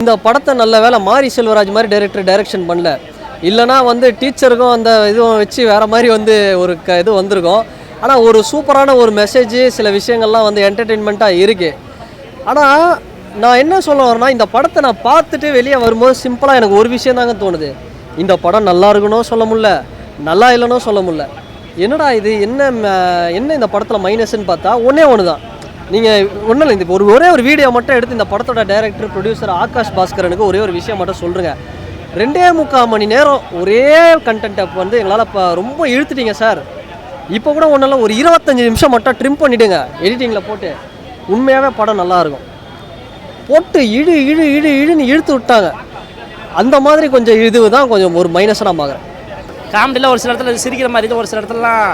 இந்த படத்தை நல்ல வேளை மாரி செல்வராஜ் மாதிரி டைரக்ஷன் பண்ணல. இல்லைனா வந்து டீச்சருக்கும் அந்த இதுவும் வச்சு வேறு மாதிரி வந்து ஒரு இது வந்திருக்கும். ஆனால் ஒரு சூப்பரான ஒரு மெசேஜ், சில விஷயங்கள்லாம் வந்து என்டர்டெயின்மெண்ட்டாக இருக்குது. ஆனால் நான் என்ன சொல்ல வரேன்னா, இந்த படத்தை நான் பார்த்துட்டு வெளியே வரும்போது சிம்பிளாக எனக்கு ஒரு விஷயம் தாங்க தோணுது. இந்த படம் நல்லா இருக்கணும் சொல்ல முடியல, நல்லா இல்லைன்னு சொல்ல முடியல. என்னடா இது, என்ன இந்த படத்தில் மைனஸ்ன்னு பார்த்தா ஒன்றே ஒன்று தான். நீங்கள் ஒன்றும் இல்லை, இந்த ஒரே ஒரு வீடியோ மட்டும் எடுத்து இந்த படத்தோட டைரக்டர் ப்ரொடியூசர் ஆகாஷ் பாஸ்கரனுக்கு ஒரே ஒரு விஷயம் மட்டும் சொல்கிறேங்க. 2.25 மணி நேரம் ஒரே கண்டென்ட்டை வந்து எங்களால் இப்போ ரொம்ப இழுத்துட்டீங்க சார். இப்போ கூட ஒன்றும் இல்லை, ஒரு 25 நிமிஷம் மட்டும் ட்ரிம் பண்ணிவிடுங்க எடிட்டிங்கில் போட்டு. உண்மையாகவே படம் நல்லாயிருக்கும். போட்டு இழுன்னு இழுத்து விட்டாங்க. அந்த மாதிரி கொஞ்சம் இது தான் கொஞ்சம் ஒரு மைனஸாக நான் பார்க்குறேன். காமெடியில் ஒரு சில இடத்துல சிரிக்கிற மாதிரி இது, ஒரு சில இடத்துலலாம்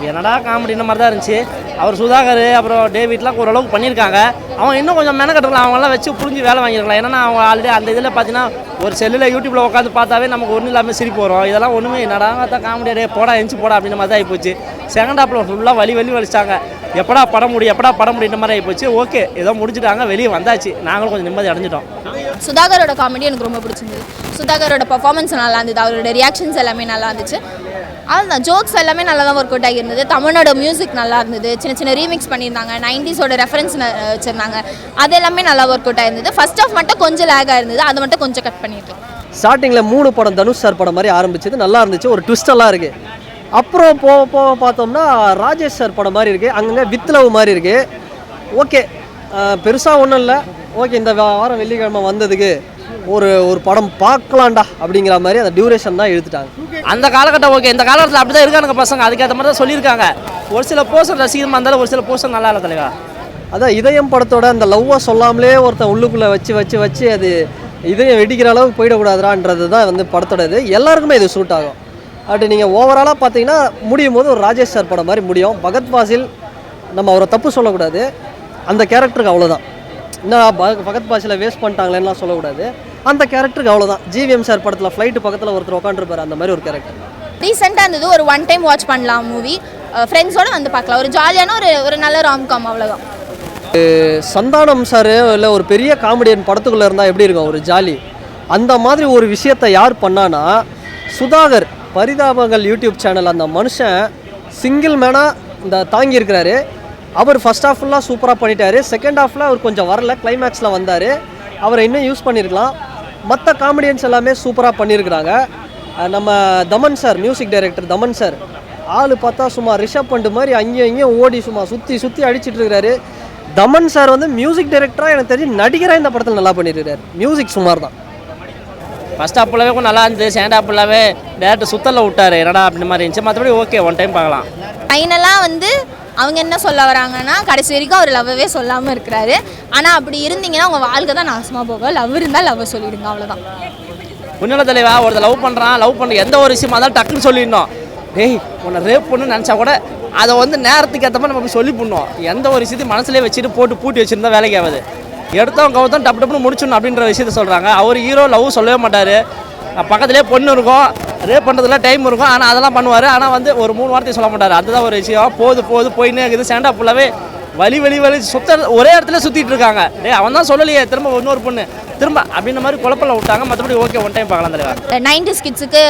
என்னடா காமெடின மாதிரி தான் இருந்துச்சு. அவர் சுதாகர் அப்புறம் டேவிட்லாம் ஓரளவுக்கு பண்ணியிருக்காங்க. அவங்க இன்னும் கொஞ்சம் மெனக்கட்டுக்கலாம், அவங்களாம் வச்சு புரிஞ்சு வேலை வாங்கியிருக்கலாம். ஏன்னா அவங்க ஆல்ரெடி அந்த இதில் பார்த்தீங்கன்னா ஒரு செல்லில் யூடியூப்பில் உட்காந்து பார்த்தாவே நமக்கு ஒன்றும் இல்லாமல் சிரிப்பு வரும். இதெல்லாம் ஒன்றுமே என்னடா தான் காமெடியே போடா எஞ்சி போடா அப்படின்ற மாதிரி தான் ஆகிப்போச்சு. செகண்ட் ஹாப்பில் ஃபுல்லாக வலிச்சாங்க. எப்படா படம் முடியுன்ற மாதிரி ஆகிப்போச்சு. ஓகே, ஏதோ முடிச்சுட்டாங்க, வெளியே வந்தாச்சு, நாங்களும் கொஞ்சம் நிம்மதி அடைஞ்சிட்டோம். சுதாகரோட காமெடி எனக்கு ரொம்ப பிடிச்சிருந்தது. சுதாகரோட பர்ஃபார்மன்ஸ் நல்லா இருந்தது, அவரோட ரியாக்ஷன்ஸ் எல்லாமே நல்லா இருந்துச்சு. அதுதான் ஜோக்ஸ் எல்லாமே நல்லா தான் ஒர்க் அவுட் ஆகியிருந்தது. தமிழோட மியூசிக் நல்லா இருந்தது, சின்ன ரீமிக்ஸ் பண்ணியிருந்தாங்க, 90s ரெஃபரன்ஸ் வச்சுருந்தாங்க, அது எல்லாமே நல்லா ஒர்க் அவுட் ஆகிருந்தது. ஃபர்ஸ்ட் ஆஃப் மட்டும் கொஞ்சம் லேக் ஆயிருந்தது, அது மட்டும் கொஞ்சம் கட் பண்ணியிருக்கேன். ஸ்டார்டிங்கில் 3 படம் தனுஷ் சார் படம் மாதிரி ஆரம்பிச்சது நல்லா இருந்துச்சு, ஒரு ட்விஸ்டெல்லாம் இருக்குது. அப்புறம் போக பார்த்தோம்னா ராஜேஷ் சார் படம் மாதிரி இருக்குது, அங்கங்கே வித் லவ் மாதிரி இருக்குது. ஓகே, பெருசாக ஒன்றும் இல்லை. ஓகே, இந்த வாரம் வெள்ளிக்கிழமை வந்ததுக்கு ஒரு படம் பார்க்கலாம்டா அப்படிங்கிற மாதிரி அந்த டியூரேஷன் தான் எடுத்துட்டாங்க. அந்த காலகட்டம் ஓகே, இந்த காலகட்டத்தில் அப்படி தான் இருக்காங்க பசங்க, அதுக்கேற்ற மாதிரி தான் சொல்லியிருக்காங்க. ஒரு சில போஸ்டர் ரசிகமாக இருந்தாலும் ஒரு சில போஸ்டர் நல்லா இல்லை தலைவா. அதான் இதயம் படத்தோட அந்த லவ்வை சொல்லாமலே ஒருத்தன் உள்ளுக்குள்ளே வச்சு அது இதயம் வெடிக்கிற அளவுக்கு போயிடக்கூடாதுன்றது தான் வந்து படத்தோட இது. எல்லாருக்குமே இது சூட் ஆகும். அப்படி நீங்கள் ஓவராலாக பார்த்தீங்கன்னா முடியும் போது ஒரு ராஜேஷ் சார் படம் மாதிரி முடியும். பகத் ஃபாசில் நம்ம அவரை தப்பு சொல்லக்கூடாது, அந்த கேரக்டருக்கு அவ்வளோதான். இன்னும் பகத் ஃபாசிலை வேஸ்ட் பண்ணிட்டாங்களேன்னா சொல்லக்கூடாது, அந்த கேரக்டருக்கு அவ்வளோதான். ஜிவிஎம் சார் படத்தில் ஃப்ளைட்டு பக்கத்தில் ஒருத்தர் உட்காந்துருப்பார், அந்த மாதிரி ஒரு கேரக்டர். ரீசெண்டாக இருந்தது, ஒரு 1 டைம் வாட்ச் பண்ணலாம் மூவி, ஃப்ரெண்ட்ஸோடு வந்து பார்க்கலாம், ஒரு ஜாலியான ஒரு நல்ல ராம்காம், அவ்வளோதான். சந்தானம் சார் இல்லை ஒரு பெரிய காமெடியன் படத்துக்குள்ளே இருந்தால் எப்படி இருக்கும் ஒரு ஜாலி, அந்த மாதிரி ஒரு விஷயத்தை யார் பண்ணான்னா சுதாகர். பரிதாபங்கள் யூடியூப் சேனல் அந்த மனுஷன் சிங்கிள் மேனாக இந்த தாங்கியிருக்கிறாரு. அவர் ஃபஸ்ட் ஹாஃப் ஃபுல்லாக சூப்பராக பண்ணிட்டாரு, செகண்ட் ஹாஃபில் அவர் கொஞ்சம் வரல, கிளைமேக்ஸில் வந்தார். அவரை இன்னும் யூஸ் பண்ணியிருக்கலாம். மற்ற காமெடியன்ஸ் எல்லாமே சூப்பராக பண்ணியிருக்கிறாங்க. நம்ம Thaman sir, music director Thaman sir, ஆள் பார்த்தா சும்மா ரிஷப் பண்ட் மாதிரி அங்கேயும் இங்கேயும் ஓடி சும்மா சுற்றி அடிச்சிட்டு இருக்கிறாரு. தமன் சார் வந்து மியூசிக் டைரக்டராக எனக்கு தெரிஞ்சு நடிகராக இந்த படத்தில் நல்லா பண்ணியிருக்காரு. மியூசிக் சுமார் தான். ஃபஸ்ட் ஹாப் ஃபுல்லாகவே கொஞ்சம் நல்லா இருந்துச்சு, செகண்ட் ஹாப் ஃபுல்லாகவே டேரக்டர் சுத்தலில் விட்டார், என்னடா அப்படி மாதிரி இருந்துச்சு. மற்றபடி ஓகே, 1 டைம் பார்க்கலாம். ஃபைனலாக வந்து அவங்க என்ன சொல்ல வராங்கன்னா, கடைசி வரைக்கும் அவர் லவ்வே சொல்லாமல் இருக்கிறாரு. ஆனால் அப்படி இருந்தீங்கன்னா உங்கள் வாழ்க்கை தான் நாசமாக போகும். லவ் இருந்தால் லவ்வை சொல்லிவிடுங்க, அவ்வளோதான். உன்னோட தலைவா ஒருத்தர் லவ் பண்ணுற எந்த ஒரு விஷயமா தான் டக்குன்னு சொல்லிடணும். டேய் உன்னை ரேப் பண்ணுன்னு நினச்சா கூட அதை வந்து நேரத்துக்கு ஏற்ற மாதிரி நம்ம சொல்லி பண்ணோம். எந்த ஒரு விஷயத்தையும் மனசுலேயே வச்சுட்டு பூட்டி வச்சுருந்தா வேலைக்கு ஆகாது. எடுத்தவங்க கவுத்தம் டப்புன்னு முடிச்சிடணும் அப்படின்ற விஷயத்த சொல்கிறாங்க. அவர் ஹீரோ லவ் சொல்லவே மாட்டார். பக்கத்துலேயே பொண்ணு இருக்கும், ரேப் பண்ணுறதுல டைம் இருக்கும், ஆனால் அதெல்லாம் பண்ணுவார். ஆனால் வந்து ஒரு 3 வார்த்தையும் சொல்ல மாட்டார். அதுதான் ஒரு விஷயம். போயின்னே இருக்குது. ஸ்டாண்டப் ஃபுல்லாகவே வலி ஒரே இடத்துல சுற்றிட்டு இருக்காங்க. அவன் தான் சொல்லலையே, திரும்ப இன்னொரு பொண்ணு திரும்ப அப்படின்ற மாதிரி குழப்பத்தில் விட்டாங்க. மற்றபடி ஓகே, 1 டைம் பார்க்கலாம் தலைவா. 90s கிட்ஸுக்கு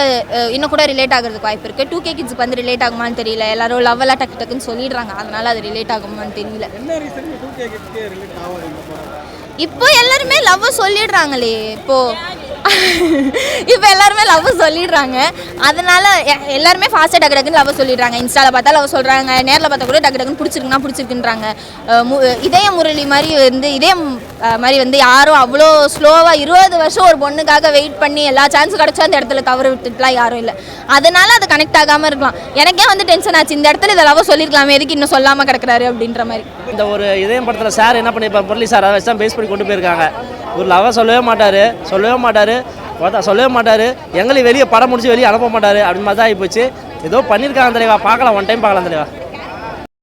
இன்னும் கூட ரிலேட் ஆகிறதுக்கு வாய்ப்பு இருக்குது. 2K கிட்ஸுக்கு வந்து ரிலேட் ஆகுமான்னு தெரியல. எல்லாரும் லவ்வெல்லாம் டக்குன்னு சொல்லிடுறாங்க, அதனால அது ரிலேட் ஆகுமான்னு தெரியல. இப்போ எல்லாருமே லவ் சொல்லிடுறாங்களே. இப்போ எல்லாருமே லவ் சொல்லிடுறாங்க, அதனால எல்லாருமே ஃபாஸ்ட்டாக டக்குன்னு லவ் சொல்லிடுறாங்க. இன்ஸ்டாவில் பார்த்தா லவ் சொல்கிறாங்க, நேரில் பார்த்தா கூட டக்குன்னு பிடிச்சிருக்குன்றாங்க. இதய முரளி மாதிரி வந்து யாரும் அவ்வளோ ஸ்லோவாக 20 வருஷம் ஒரு பொண்ணுக்காக வெயிட் பண்ணி எல்லா சான்ஸும் கிடச்சா அந்த இடத்துல தவறு விட்டுட்டுலாம் யாரும் இல்லை. அதனால அது கனெக்ட் ஆகாமல் இருக்கலாம். எனக்கே வந்து டென்ஷன் ஆச்சு, இந்த இடத்துல இதை லவ் சொல்லியிருக்கலாமே, எதுக்கு இன்னும் சொல்லாமல் கிடக்குறாரு அப்படின்ற மாதிரி. இந்த ஒரு இதயம் படத்தில் சார் என்ன பண்ணியிருப்பார், முரளி சார் அதை வச்சு தான் பேஸ் பண்ணி கொண்டு போயிருக்காங்க. ஒரு லவ் சொல்லவே மாட்டார், எங்களையும் வெளியே படம் முடிச்சு வெளியே அனுப்ப மாட்டார் அப்படின்னு மாதிரி தான் ஆகிப்போச்சு. ஏதோ பண்ணியிருக்காங்க தலைவா, பார்க்கலாம், 1 டைம் பார்க்கலாம் தலைவா.